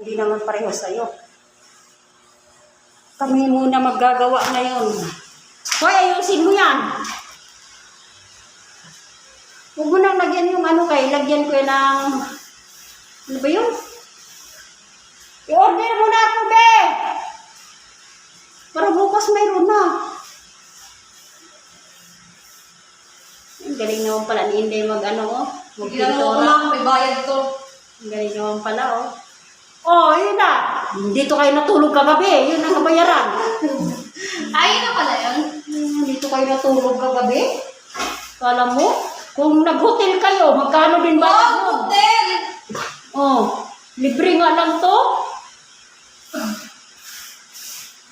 Hindi naman pareho sa'yo. Kami muna maggagawa ngayon. Hoy, ayusin mo yan. Huwag mo nang lagyan yung ano kay, lagyan ko ng, ano ba yun? I-order mo na ako, be! Para bukas mayroon na. Ang galing naman pala ni Inday mag-ano, oh. Bigyan mo ko lang, may bayad to. Ang galing naman pala, oh. Oh, yun na. Dito kayo natulog kagabi. Yun ang kabayaran. Ayun na pala yun. Dito kayo natulog kagabi. Kala mo, kung nag-hotel kayo, magkano din bayad mo? Wow, hotel! Oh, libre nga lang to.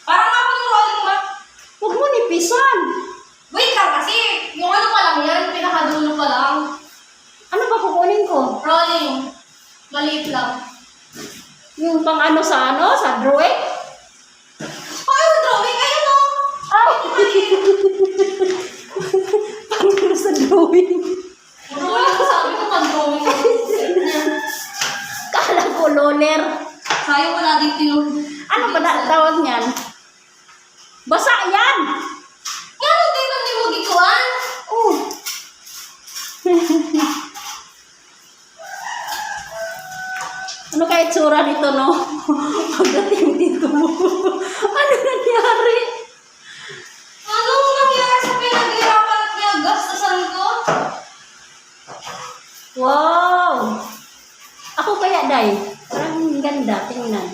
Parang nga pa yung rolling ba? Huwag mo nipisan. Wait lang kasi, yung ano pa lang yan, pinakadulo pa lang. Ano ba kukunin ko? Rolling. Maliit lang. Yung pang ano, sa drawing? Ay, yung drawing, ayun o! Ay! Pang ano sa drawing? Drawing ko, sabi ko pang drawing. Kala ko roller. Sayang wala dito yung... Ano ba tawag niyan? Basa yan! Yan, hindi nang hindi mo gikuan. Oh. Ano kaya itsura dito, no? Pagdating dito mo. Ano nangyari? Anong nangyari sa pinaghirapan at pinaggastasan ko? Wow! Ako kaya, Day. Parang ganda. Tingnan.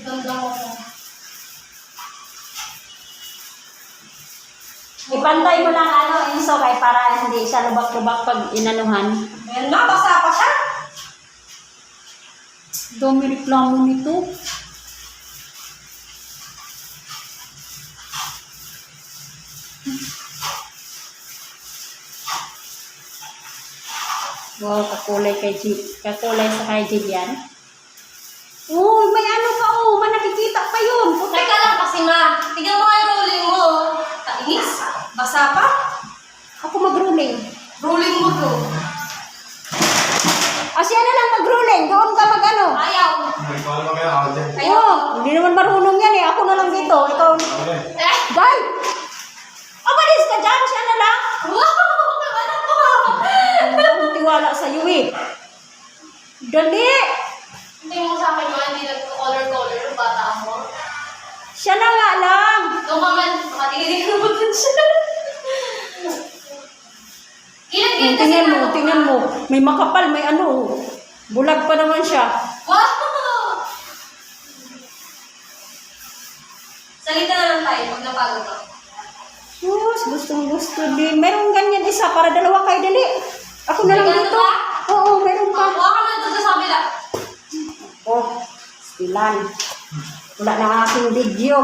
Maganda ko. Ipantay mo lang Enzo, kay para hindi siya lubak-lubak pag inanuhan. Ayan na, basa pa siya. Dami reklamo nito. Wow, kakulay sa kay Jid yan. Oh, may ano pa, oh, may nakikita pa yun. Teka lang kasi ma, tignan mo nga yung rolling mo. Kainis, basa pa. Ako mag-ruling. Rolling mo to. Siya na lang mag-ruling. Doon ka mag-ano. Ayaw. Oh, hindi naman marunong yan eh. Ako na lang dito. Ikaw. Eh, Day! Umalis ka dyan. Siya na lang. wow! Ano ko? Hindi akong tiwala sa'yo eh. Dali! Hindi mo sa akin mga hindi nagko-color-color yung bata mo. Siya na nga lang. Ikaw maman, makatingin ko mo dun siya. Ilan kasi Tingnan mo. May makapal, may ano. Bulag pa naman siya. Wow! Salita na lang tayo pag napagod ako. Yes, gustong-gusto din. Meron ganyan isa para dalawa kayo dali. Ako na lang May ganito dito. ba? Oo, meron pa. Huwag ka na doon sa kabila. Oh, stilan. Wala na aking video.